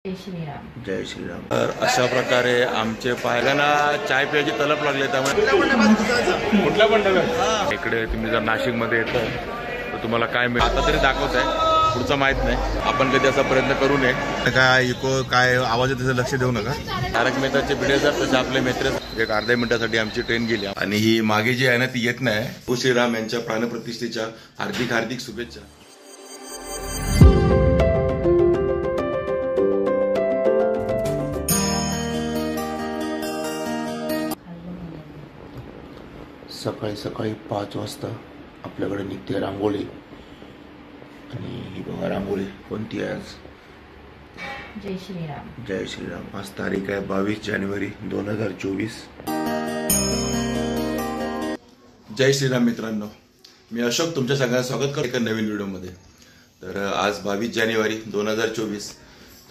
जय श्रीराम. जय श्रीराम. तर अशा प्रकारे आमचे पायऱ्यांना चाय प्यायची तलप लागले. त्यामुळे कुठला पण डबा इकडे तुम्ही जर नाशिकमध्ये येतं तर तुम्हाला काय मिळतं आता तरी दाखवत आहे, पुढचं माहित नाही. आपण कधी असा प्रयत्न करू नये. काय इको काय आवाज येते लक्ष देऊ नका. तारक मेहताचे व्हिडिओ जर तसे आपले मित्र एक अर्ध्या मिनिटासाठी आमची ट्रेन गेली आणि ही मागे जी आहे ना ती येत नाही. प्रभू श्रीराम यांच्या प्राणप्रतिष्ठेच्या हार्दिक हार्दिक शुभेच्छा. सकाळी सकाळी 5 वाजता आपल्याकडे निघते रांगोळी. आणि ही बघा रांगोळी कोणती आहे आज. जय श्रीराम. जय श्रीराम. आज तारीख आहे 22 जानेवारी 2024. जय श्रीराम मित्रांनो, मी अशोक तुमच्या सगळ्यांचं स्वागत करतो एका नवीन व्हिडिओमध्ये. तर आज 22 जानेवारी 2024.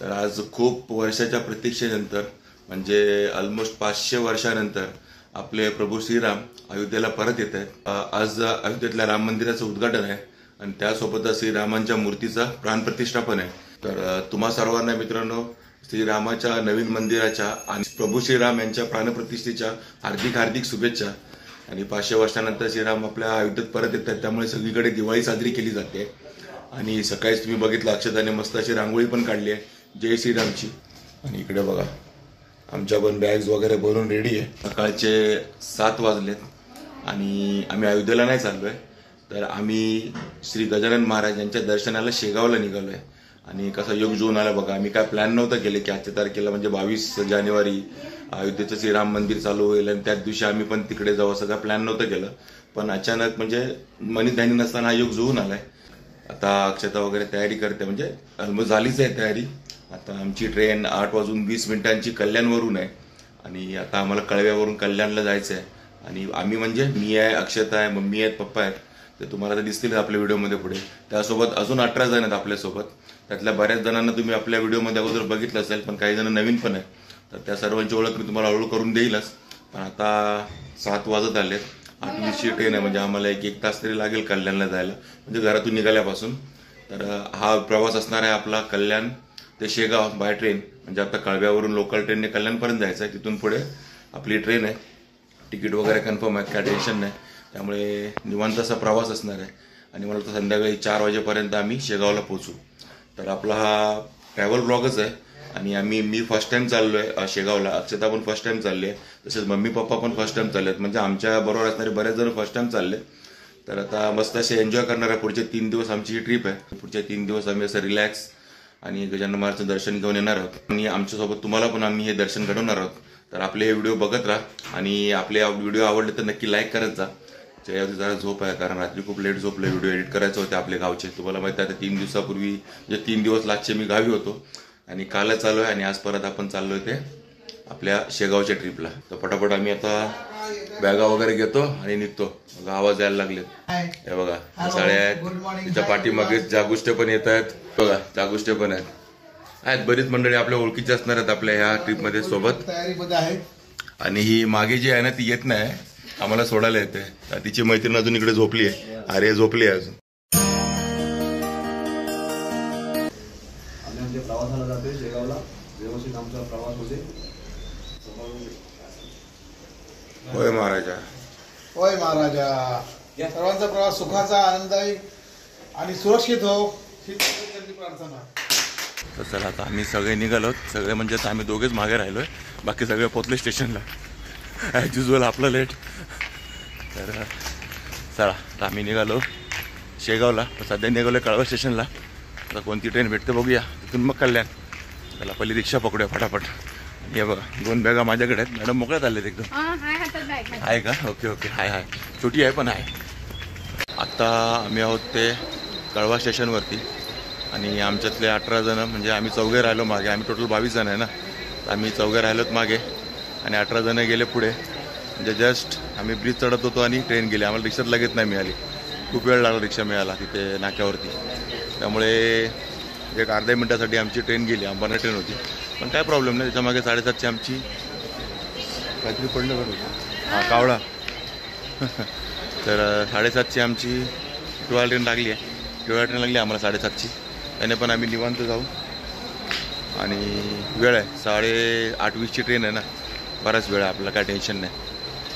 तर आज खूप वर्षाच्या प्रतीक्षेनंतर म्हणजे ऑलमोस्ट 500 वर्षानंतर आपले प्रभू श्रीराम अयोध्येला परत येत आहेत. आज अयोध्येतल्या राम मंदिराचं उद्घाटन आहे आणि त्यासोबतच श्रीरामांच्या मूर्तीचा प्राणप्रतिष्ठापन आहे. तर तुम्हा सर्वांना मित्रांनो श्रीरामाच्या नवीन मंदिराच्या आणि प्रभू श्रीराम यांच्या प्राणप्रतिष्ठेच्या हार्दिक हार्दिक शुभेच्छा. आणि 500 वर्षानंतर श्रीराम आपल्या अयोध्येत परत येत आहेत, त्यामुळे सगळीकडे दिवाळी साजरी केली जाते. आणि सकाळीच तुम्ही बघितलं अक्षताने मस्त अशी रांगोळी पण काढली आहे जय श्रीरामची. आणि इकडे बघा आमच्या पण बॅग्स वगैरे भरून रेडी आहे. सकाळचे 7 वाजलेत आणि आम्ही अयोध्येला नाही चाललोय, तर आम्ही श्री गजानन महाराज यांच्या दर्शनाला शेगावला निघालोय. आणि कसा योग जुळून आला बघा. आम्ही काय प्लॅन नव्हतं केले की आजच्या तारखेला म्हणजे 22 जानेवारी अयोध्येचं श्रीराम मंदिर चालू होईल आणि त्याच दिवशी आम्ही पण तिकडे जाऊ असं काय प्लॅन नव्हतं केलं. पण अचानक म्हणजे मनी ध्यानी नसताना हा योग जुळून आलाय. आता अक्षता वगैरे तयारी करते, म्हणजे ऑलमोस्ट झालीच आहे तयारी. आता आमची ट्रेन 8:20 कल्याणवरून आहे आणि आता आम्हाला कळव्यावरून कल्याणला जायचं आहे. आणि आम्ही म्हणजे मी आहे, अक्षता आहे, मम्मी आहेत, पप्पा आहेत. ते तुम्हाला तर दिसतील आपल्या व्हिडिओमध्ये पुढे. त्यासोबत अजून 18 जण आहेत आपल्यासोबत. त्यातल्या बऱ्याच जणांना तुम्ही आपल्या व्हिडिओमध्ये अगोदर बघितलं असेल, पण काही जण नवीन पण आहेत. तर त्या सर्वांची ओळख मी तुम्हाला हळूहळू करून देईलच. पण आता 7 वाजत आले. 8:20ची ट्रेन आहे, म्हणजे आम्हाला एक तास तरी लागेल कल्याणला जायला, म्हणजे घरातून निघाल्यापासून. तर हा प्रवास असणार आहे आपला कल्याण ते शेगाव बाय ट्रेन. म्हणजे आता कळव्यावरून लोकल ट्रेनने कल्याणपर्यंत जायचं आहे. तिथून पुढे आपली ट्रेन आहे. तिकीट वगैरे कन्फर्म आहेत, काय टेन्शन नाही. त्यामुळे निवांत असा प्रवास असणार आहे. आणि मला तर संध्याकाळी 4 वाजेपर्यंत आम्ही शेगावला पोहोचू. तर आपला हा ट्रॅव्हल ब्लॉगच आहे. आणि मी फर्स्ट टाइम चाललोय शेगावला. अक्षता पण फर्स्ट टाइम चालली आहे, तसेच मम्मी पप्पा पण फर्स्ट टाइम चालले आहेत. म्हणजे आमच्या बरोबर असणारे बरेच जण फर्स्ट टाइम चालले. तर आता मस्त असे एन्जॉय करणार आहे. पुढचे 3 दिवस आमची ही ट्रिप आहे. पुढचे 3 दिवस आम्ही असं रिलॅक्स आणि गजानन महाराजचं दर्शन घेऊन येणार आहोत. आणि आमच्यासोबत तुम्हाला पण आम्ही हे दर्शन घडवणार आहोत. तर आपले हे व्हिडिओ बघत राहा आणि आपले व्हिडिओ आवडले तर नक्की लाईक करत जा. त्याच्यावरती जरा झोप आहे, कारण रात्री खूप लेट झोपले. व्हिडिओ एडिट करायचे होते आपले गावचे. तुम्हाला माहिती आहे 3 दिवसापूर्वी म्हणजे 3 दिवस लास्टचे मी गावी होतो आणि कालच चालू आहे आणि आज परत आपण चाललोय ते आपल्या शेगावच्या ट्रिपला. तर पटापट आम्ही आता बॅगा वगैरे घेतो आणि निघतो. बघा आवाज यायला लागले. हे बघा साड्या आहेत, तिच्या पाठीमागे जागुष्टे पण येत आहेत. बघा जागुष्टे पण आहेत. बरीच मंडळी आपल्या ओळखीची असणार आहेत आपल्या ह्या ट्रिपमध्ये सोबत. आणि ही मागे जी आहे ना ती येत नाही, आम्हाला सोडायला येते. तिची मैत्रीण अजून इकडे झोपली आहे. अरे झोपली आहे अजून. आम्ही प्रवासाला जातोय शेगावला. व्यवस्थित आमचा प्रवास होते. होय महाराजा. होय महाराजा. सर्वांचा प्रवास सुखाचा, आनंददायी आणि सुरक्षित हो ही प्रार्थना. तर चला आता आम्ही सगळे निघालो. सगळे म्हणजे आता आम्ही दोघेच मागे राहिलोय, बाकी सगळे पोचले स्टेशनला. ॲज युजल आपलं लेट. तर चला आता आम्ही निघालो शेगावला. सध्या निघालो कळवा स्टेशनला. आता कोणती ट्रेन भेटते बघूया, तिथून मग कल्याण. त्याला पहिली रिक्षा पकडूया फटाफट. हे बघा 2 बॅगा माझ्याकडे आहेत. मॅडम मोकळ्यात आलेत एकदम. आहे का? Okay okay. हाय छोटी आहे पण आहे. आत्ता आम्ही आहोत ते कळवा स्टेशनवरती. आणि आमच्यातले 18 जण म्हणजे आम्ही 4 राहिलो मागे. आम्ही टोटल 22 जण आहे ना. आम्ही 4 राहिलोत मागे आणि 18 जण गेले पुढे. म्हणजे जस्ट आम्ही ब्रिज चढत होतो आणि ट्रेन गेली. आम्हाला रिक्षात लगेच नाही मिळाली. खूप वेळ लागला रिक्षा मिळाला तिथे नाक्यावरती. त्यामुळे एक अर्ध्या मिनिटासाठी आमची ट्रेन गेली. अंबाना ट्रेन होती, पण काय प्रॉब्लेम नाही. त्याच्यामागे 7:30ची आमची काहीतरी पडलं बरं. हां कावळा. तर 7:30ची आमची ट्वेल्व ट्रेन लागली आहे. ट्रेन लागली आम्हाला 7:30ची. त्याने पण आम्ही निवांत जाऊ. आणि वेळ आहे 8:30ची ट्रेन आहे ना, बराच वेळ आहे आपल्याला, काय टेन्शन नाही.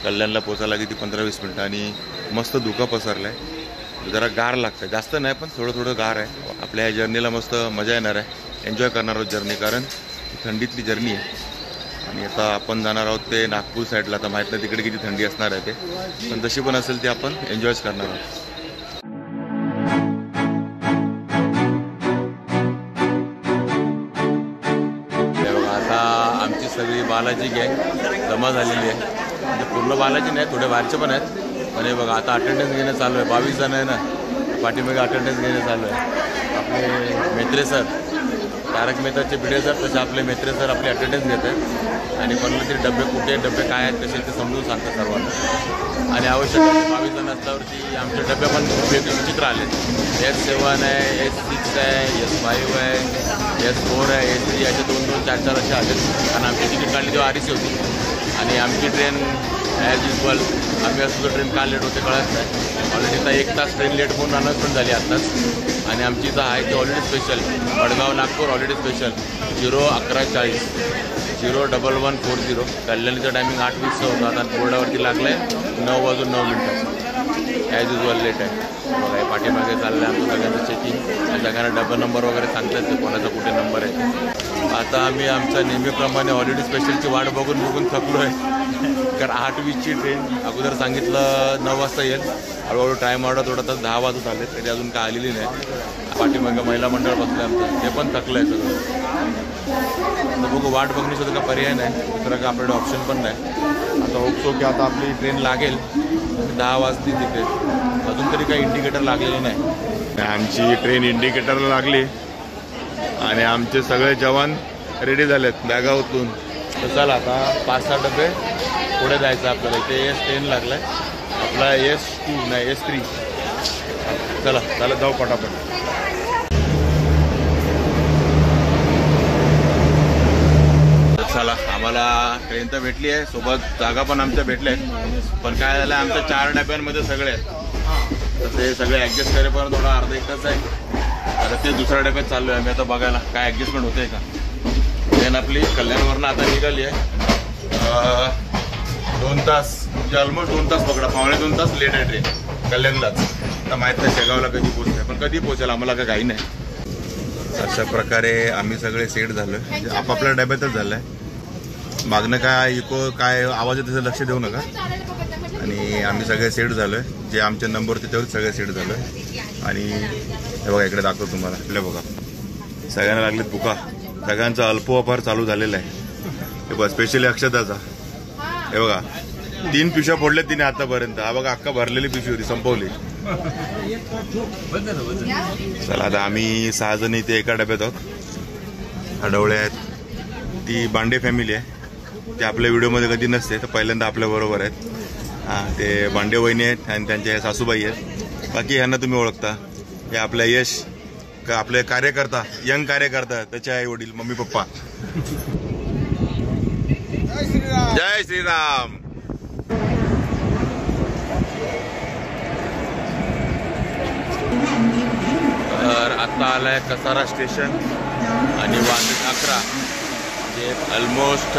कल्याणला पोचायला किती 15-20 मिनटं. आणि मस्त धुकं पसरलं आहे, जरा गार लागतं, जास्त नाही पण थोडं थोडं गार आहे. आपल्या या जर्नीला मस्त मजा येणार आहे, एन्जॉय करणार आहोत जर्नी, कारण थंडीतली जर्नी आहे. आणि आता आपण जाणार आहोत ते नागपूर साईडला. आता माहीत नाही तिकडे किती थंडी असणार आहे ते, पण जशी पण असेल ती आपण एन्जॉयच करणार आहोत. आता आमची सगळी बालाजी गँग जमा झालेली आहे, म्हणजे पूर्ण बालाजी नाही, थोडे बाहेरचे पण आहेत. आणि बघा आता अटेंडन्स घेणं चालू आहे. 22 जण आहे ना, पाठीमागे अटेंडन्स घेणं चालू आहे. आपले मेत्रे सर, तारक मेहताचे व्हिडिओ सर, तसे आपले मेत्रे सर आपले अटेंडन्स घेत आहेत. आणि कोणाला तरी डबे काय आहेत कसे ते समजून सांगतात सर्वांना. आणि आवश्यक 22 जण असल्यावरती आमचे डबे पण वेगळे विचित्र आले. S7 आहे, S6 आहे, S5 आहे, S4 आहे, S3, असे 2-2, 4-4 असे आले. कारण आमची तिकीट काढली तेव्हा RC होती. आणि आमची ट्रेन ॲज युजल आम्ही असं ट्रेन का लेट होते कळत नाही. ऑलरेडी आता 1 तास ट्रेन लेट होऊन अनाउन्समेंट झाली आत्ताच. आणि आमची इथं आहे ती already special, Vadgaon Nagpur already special 0:11:40 0:11:40. कल्याणीचं टायमिंग 8:20 होता, आता बोर्डावरती लागलं आहे 9:09. ॲज युजल लेट आहे. बघा हे पाठीमागे चाललं आहे आमचं सगळ्यांचं चेकिंग. आणि सगळ्यांना डबल नंबर वगैरे सांगतात ते कोणाचा कुठे नंबर आहे. आता आम्ही आमच्या नेहमीप्रमाणे ऑलरेडी स्पेशलची वाट बघून थकलो आहे. कारण 8:20ची ट्रेन अगोदर सांगितलं 9 वाजता येईल. हळूहळू टाईम वाढत तर 10 वाजत आले, तरी अजून काय आलेली नाही. पाठीमागे महिला मंडळ बसलं आमचं, ते पण थकलं आहे सगळं. तर बघू, वाट बघण्याचं का पर्याय नाही, दुसरं का आपल्याकडे ऑप्शन पण नाही. आता होपतो की आता आपली ट्रेन लागेल 10 वाजतील तिथे. अजून तरी काही इंडिकेटर लागलेलं नाही. आमची ट्रेन इंडिकेटरला लागली आणि आमचे सगळे जवान रेडी झालेत बॅगा उचलून. तर चला आता 5-6 डबे पुढे जायचं आपल्याला. इथे S10 लागलाय, आपला S2 नाही S3. चला जाऊ पटापट. चला, आम्हाला ट्रेन तर भेटली आहे, सोबत जागा पण आमच्या भेटल्या आहेत. पण काय झालं, आमच्या 4 डब्यांमध्ये सगळे आहेत, तर ते सगळे ॲडजस्ट करेपर्यंत थोडा अर्धा 1 तास आहे. आता ते दुसऱ्या डब्यात चाललो आहे आम्ही, आता बघायला काय ॲडजस्टमेंट होते का. ट्रेन आपली कल्याणवरनं आता निघाली आहे. 2 तास म्हणजे ऑलमोस्ट 2 तास पकडा, 2.25 तास लेट आहे ट्रेन कल्याणलाच. आता माहीत नाही शेगावला कधी पोहोचते, पण कधी पोहोचेल आम्हाला काय घाई नाही. अशा प्रकारे आम्ही सगळे सेट झालो आहे, म्हणजे आपापल्या डब्यातच झालं आहे. मागणं काय इको काय आवाज येतो त्याचं लक्ष देऊ नका. आणि आम्ही सगळे सेट झालो आहे, जे आमचे नंबर होते तेवढे सगळे सेट झालो आहे. आणि हे बघा इकडे दाखवतो तुम्हाला, आपल्या बघा सगळ्यांना लागलेत भुका, सगळ्यांचा अल्पोपहार चालू झालेला आहे. हे बघा स्पेशली अक्षताचा, हे बघा 3 पिशव्या फोडल्या तिने आतापर्यंत. हा बघा अख्खा भरलेली पिशवी होती, संपवली. चला आता आम्ही 6 जण इथे एका डब्यात आहोत. आडवळे आहेत, ती बांडे फॅमिली आहे, ते आपल्या व्हिडिओमध्ये कधी नसते, तर पहिल्यांदा आपल्या बरोबर आहेत. हां, ते बांडे वहिनी आहेत आणि त्यांच्या सासूबाई आहेत. बाकी ह्यांना तुम्ही ओळखता, हे आपल्या यश का आपले कार्यकर्ता, यंग कार्यकर्ता, त्याचे आई वडील, मम्मी पप्पा. जय श्रीराम. तर आता आलाय कसारा स्टेशन आणि वाजले 11. म्हणजे ऑलमोस्ट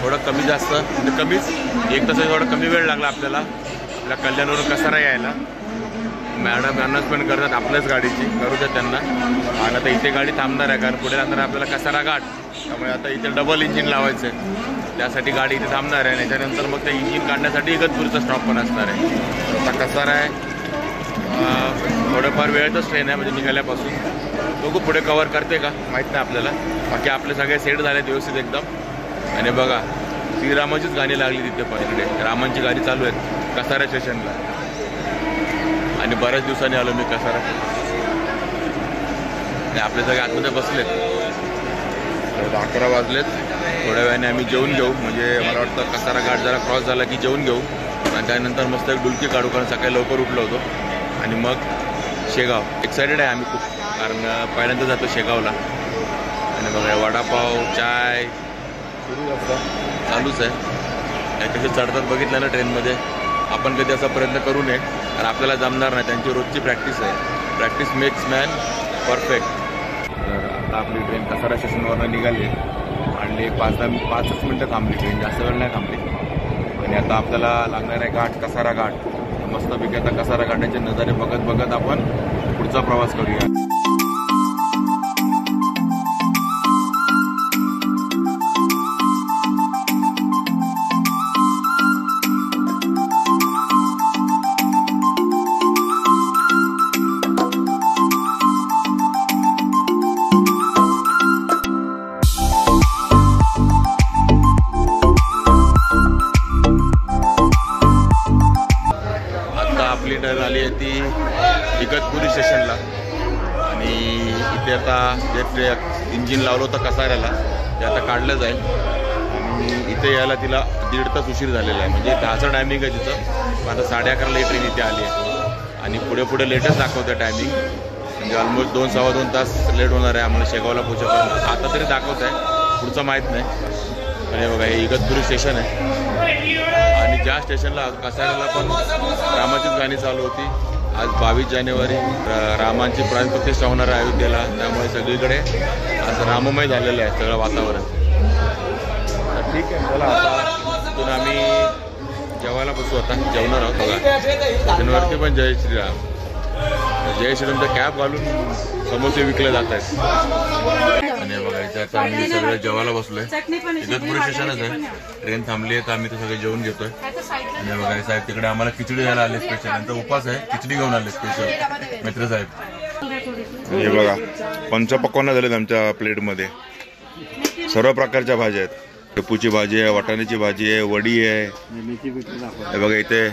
थोडं कमी जास्त म्हणजे कमीच 1 तास थोडा कमी वेळ लागला आपल्याला आपल्या कल्याणवरून कसारा यायला. मॅडम अनाउन्समेंट करतात आपल्याच गाडीची, करू द्या त्यांना. आणि आता इथे गाडी थांबणार आहे, कारण पुढे जाणार आपल्याला कसारा घाट, त्यामुळे आता इथे डबल इंजिन लावायचं आहे, त्यासाठी गाडी इथे थांबणार आहे. आणि त्याच्यानंतर मग ते इंजिन काढण्यासाठी इगतपुरीचा स्टॉप पण असणार आहे. आता कसारा आहे, थोडंफार वेळेतच ट्रेन आहे म्हणजे निघाल्यापासून. बघू पुढे कव्हर करते का माहीत नाही आपल्याला. बाकी आपले सगळे सेट झाले व्यवस्थित एकदम. आणि बघा श्रीरामाचीच गाणी लागली तिथे, पण इकडे रामांची गाडी चालू आहेत कसारा स्टेशनला. आणि बऱ्याच दिवसांनी आलो मी कसारा. आपले सगळे आतमध्ये बसलेत. 11 वाजलेत. थोड्या वेळाने आम्ही जेवून घेऊ, म्हणजे मला वाटतं कसारा घाट जरा क्रॉस झाला की जेवून घेऊ. आणि त्यानंतर मस्त एक डुलकी काढू, कारण सकाळी लवकर उठलो होतो. आणि मग शेगाव. एक्सायटेड आहे आम्ही खूप, कारण पहिल्यांदा जातो शेगावला. आणि बघा वडापाव चाय सुरू असतं, चालूच आहे. कसे चढतात बघितलं ना ट्रेनमध्ये. आपण कधी असा प्रयत्न करू नये, कारण आपल्याला जमणार नाही. त्यांची रोजची प्रॅक्टिस आहे. Practice makes man perfect. आता आपली ट्रेन कसारा स्टेशनवरनं निघाली आणि 5-10 मिनटं थांबली ट्रेन, जास्त वेळ नाही थांबली. आणि आता आपल्याला लागणार आहे घाट, कसारा घाट. मस्तपैकी आता कसारा घाटाचे नजारे बघत बघत आपण पुढचा प्रवास करूया. ट्रेन आली आहे ती इगतपुरी स्टेशनला आणि इथे आता जे इंजिन लावलं होतं कसाऱ्याला ते आता काढलं जाईल आणि इथे यायला तिला 1.5 तास उशीर झालेला आहे. म्हणजे 10चं टायमिंग आहे तिचं, आता 11:30ला ही ट्रेन इथे आली आहे आणि पुढे पुढे लेटच दाखवतं टायमिंग. म्हणजे ऑलमोस्ट 2-2.25 तास लेट होणार आहे आम्हाला शेगावला पोहोचेपर्यंत. आता तरी दाखवत आहे, पुढचं माहीत नाही. आणि बघा हे इगतपुरी स्टेशन आहे आणि ज्या स्टेशनला कसाऱ्याला पण रामाचीच गाणी चालू होती. आज 22 जानेवारी रामांची प्राणप्रतिष्ठा होणार आहे अयोध्येला, त्यामुळे सगळीकडे आज राममय झालेलं आहे सगळं वातावरण. तर ठीक आहे, चला आता तिथून आम्ही जेवायला बसू. आता जेवणार आहोत. बघा स्टेशनवरती पण जय श्रीराम जय श्रीरामचा कॅब घालून समोसे विकले जात आहेत. आणि बघा इथे आता आम्ही सगळं जेवायला बसलोय. इगतपुरी स्टेशनच आहे, ट्रेन थांबली आहे तर आम्ही तर सगळे जेवून घेतोय. आणि बघा साहेब तिकडे आम्हाला खिचडी द्यायला आले स्पेशल, त्यांचा उपास आहे, खिचडी घेऊन आले स्पेशल मित्र साहेब. हे बघा पंचपक्वान्न झालेत आमच्या प्लेटमध्ये, सर्व प्रकारच्या भाज्या आहेत. शेपूची भाजी आहे, वाटाण्याची भाजी आहे, वडी आहे. हे बघा इथे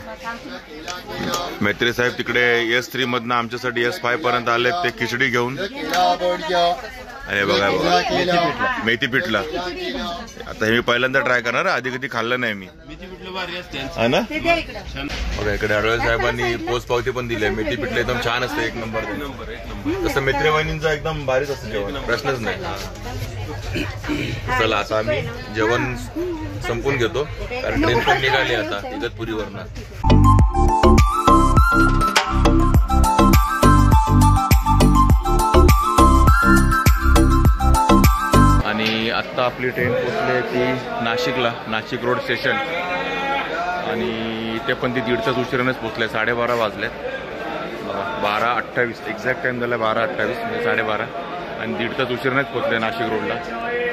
मैत्री साहेब तिकडे S3 मधनं आमच्यासाठी S5 पर्यंत आले ते खिचडी घेऊन. अरे बघा मेथी पिठला. आता हे मी पहिल्यांदा ट्राय करणार, आधी कधी खाल्लं नाही मी. हा ना. बघा इकडे अडवळे साहेबांनी पोच पावती पण दिली आहे. मेथी पिठलं एकदम छान असतं, 1 नंबर. तसं मैत्री वहिनींचं एकदम भारीच असतं जेवण, प्रश्नच नाही. चला आता आम्ही जेवण संपून घेतो कारण ट्रेन पण निघाली आता इगतपुरीवरनं. आणि आत्ता आपली ट्रेन पोहोचली ती नाशिकला, नाशिक रोड स्टेशन. आणि इथे पण ती 1.5 तास उशिरानेच पोहोचले, 12:30 वाजले. बघा 12:28 एक्झॅक्ट टाइम झाला, 12:28 म्हणजे 12:30. आणि 1.5 तास उशिरानेच पोहोचले नाशिक रोडला.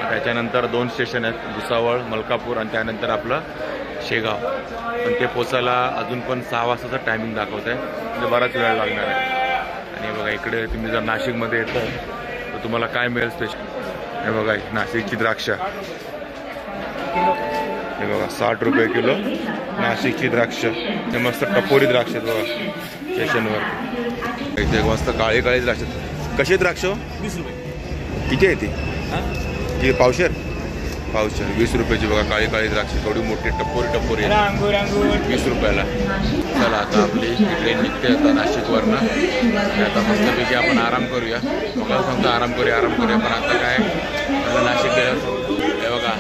त्याच्यानंतर 2 स्टेशन आहेत, भुसावळ, मलकापूर आणि त्यानंतर आपलं शेगाव. पण ते पोचायला अजून पण 6 वाजताचा टायमिंग दाखवत आहे, म्हणजे बराच वेळ लागणार आहे. आणि बघा इकडे तुम्ही जर नाशिकमध्ये येताय तर तुम्हाला काय मिळेल स्पेशल. हे बघा नाशिकची द्राक्ष, हे बघा 60 रुपये किलो नाशिकची द्राक्ष. हे मस्त टपोरी द्राक्ष आहेत बघा स्टेशनवर. इथे मस्त काळी काळी द्राक्ष. कशी द्राक्ष? 20 रुपये. किती आहे ती? पावशेर 20 रुपयाची बघा काळी काळी द्राक्ष, थोडी मोठी टपोरी 20 रुपयाला. चला आता आपली ट्रेन निघते आता नाशिकवरनं. आता मस्तपैकी आपण आराम करूया. बघा सांगतो आराम करूया. पण आता काय मला नाशिक गेलं हे बघा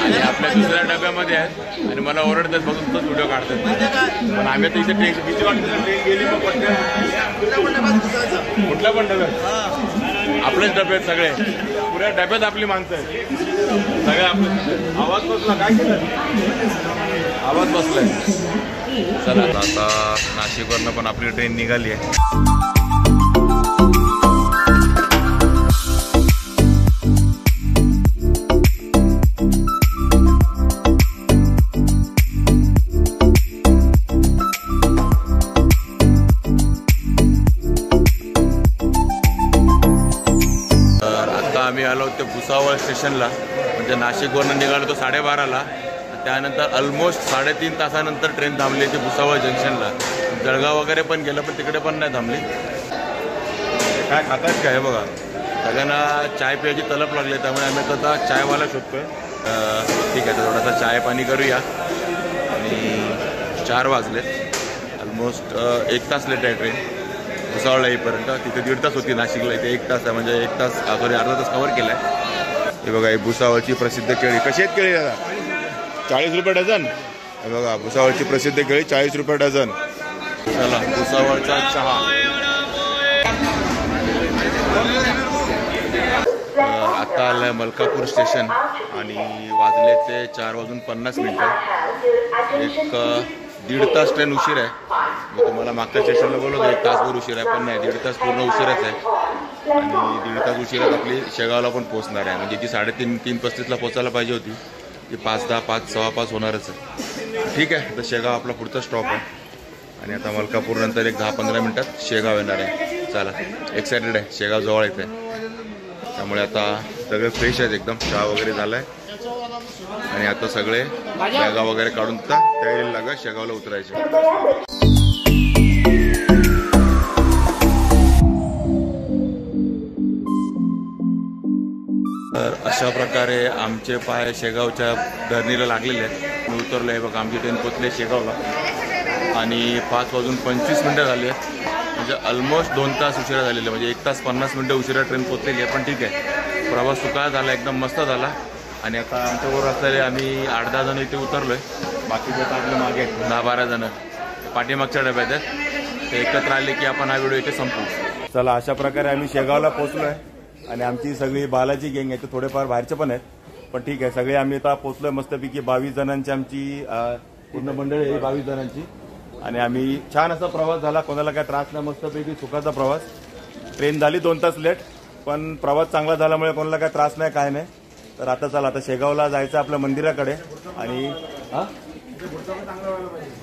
आणि आपल्या दुसऱ्या डब्यामध्ये आहेत आणि मला ओरडतात बघून तोच व्हिडिओ काढतात. पण आम्ही आता इथे ट्रेन भीती वाटते, ट्रेन गेली मग कुठल्या पण डब्यात आपलेच डबे आहेत सगळे, पुऱ्या डब्यात आपली माणसं आहेत सगळे. आपले आवाज बसला, काय केलं आवाज बसलाय. चला आता नाशिकवरनं पण आपली ट्रेन निघाली आहे. आम्ही आलो होतो भुसावळ स्टेशनला, म्हणजे नाशिकवरनं निघालो तो 12:30ला. त्यानंतर ऑलमोस्ट 3.5 तासानंतर ट्रेन थांबली ती भुसावळ जंक्शनला. जळगाव वगैरे पण गेलं पण तिकडे पण नाही थांबली. काय खातात काय बघा, सगळ्यांना चाय प्यायची तलप लागली, त्यामुळे आम्ही आता चायवाला शोधतोय. ठीक आहे, तर थोडासा चाय पाणी करूया. आणि 4 वाजलेत, ऑलमोस्ट 1 तास लेट आहे ट्रेन भुसावळला येईपर्यंत. तिथे 1.5 तास होती, नाशिकला इथे 1 तास आहे, म्हणजे 1 तास सॉरी अर्धा तास कव्हर केला आहे. हे बघा ही भुसावळची प्रसिद्ध केळी. कशी आहेत केळी दादा? 40 रुपये डझन. हे बघा भुसावळची प्रसिद्ध केळी 40 रुपये डझन. चला भुसावळचा चहा. आत्ता आलं आहे मलकापूर स्टेशन आणि वाजले ते 4:50 एक 1.5 तास ट्रेन उशीर आहे. मी तुम्हाला मागच्या स्टेशनला बोलवतो 1 तासभर उशीर आहे, पण नाही 1.5 तास पूर्ण उशीरच आहे. आणि 1.5 तास उशिरात आपली शेगावला पण पोहोचणार आहे. म्हणजे ती 3:35ला पोचायला पाहिजे होती, ती 5:10 5:15 होणारच आहे. ठीक आहे, तर शेगाव आपला पुढचा स्टॉप आहे आणि आता मलकापूर नंतर एक 10-15 मिनिटात शेगाव येणार आहे. चला, एक्सायटेड आहे, शेगाव जवळ येते. त्यामुळे आता सगळे फ्रेश आहेत एकदम, चहा वगैरे झाला आहे आणि आता सगळे बॅगा वगैरे काढून तयारीला लागा शेगावला उतरायचे. तर अशा प्रकारे आमचे पाय शेगावच्या धरणीला लागलेले आहेत. मी उतरलो आहे बघा, आमची ट्रेन पोचली शेगावला आणि 5:25 झाली आहे. म्हणजे ऑलमोस्ट 2 तास उशिरा झालेले, म्हणजे 1 तास 50 मिनिटं उशिरा ट्रेन पोचलेली आहे. पण ठीक आहे, प्रवास सुखाचा झाला, एकदम मस्त झाला. आणि आता आमच्याबरोबर असलेले आम्ही 8-10 जण इथे उतरलो आहे. बाकीचे तर आपले मागे 10-12 जण पाठीमागच्या डब्यात आहेत. ते एकत्र आले की आपण हा व्हिडिओ इथे संपू. चला, अशा प्रकारे आम्ही शेगावला पोहोचलो आहे आणि आमची सगळी बालाजी गँग आहे, थोडेफार बाहेरचे पण आहेत, पण ठीक आहे. सगळे आम्ही आता पोहोचलोय मस्तपैकी. 22 जणांची आमची पूर्ण मंडळी आहे, 22 जणांची. आणि आम्ही छान असा प्रवास झाला, कोणाला काय त्रास नाही, मस्तपैकी सुखाचा प्रवास. ट्रेन झाली 2 तास लेट, पण प्रवास चांगला झाल्यामुळे कोणाला काय त्रास नाही, काय नाही. तर आता चला, आता शेगावला जायचं आपल्या मंदिराकडे आणि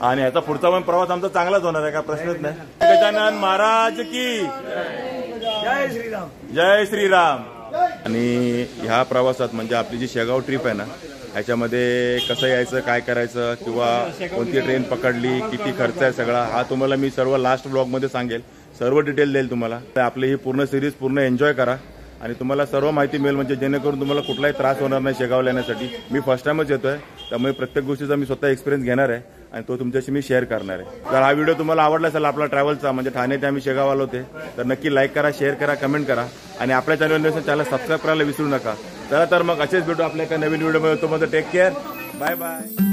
ह्याचा पुढचा पण प्रवास आमचा चांगलाच होणार आहे, काय प्रश्नच नाही. गजानन महाराज की जय श्रीराम, जय श्रीराम. आणि ह्या प्रवासात म्हणजे आपली जी शेगाव ट्रिप आहे ना, ह्याच्यामध्ये कसं यायचं, काय करायचं, किंवा कोणती ट्रेन पकडली, किती खर्च आहे सगळा, हा तुम्हाला मी सर्व लास्ट ब्लॉगमध्ये सांगेल. सर्व डिटेल देईल तुम्हाला. तर आपली ही पूर्ण सिरीज पूर्ण एन्जॉय करा आणि तुम्हाला सर्व माहिती मिळेल, म्हणजे जेणेकरून तुम्हाला कुठलाही त्रास होणार नाही शेगावला येण्यासाठी. मी फर्स्ट टाइमच येतोय, त्यामुळे प्रत्येक गोष्टीचा मी स्वतः एक्सपिरियन्स घेणार आहे आणि तो तुमच्याशी मी शेअर करणार आहे. तर हा व्हिडिओ तुम्हाला आवडला असेल आपला ट्रॅव्हलचा, म्हणजे ठाणे ते आम्ही शेगाव आलो होते, तर नक्की लाईक करा, शेअर करा, कमेंट करा आणि आपल्या चॅनल सबस्क्राईब करायला विसरू नका. चला तर मग असेच भेटू आपल्या एका नवीन व्हिडिओमध्ये. तो टेक केअर, बाय बाय.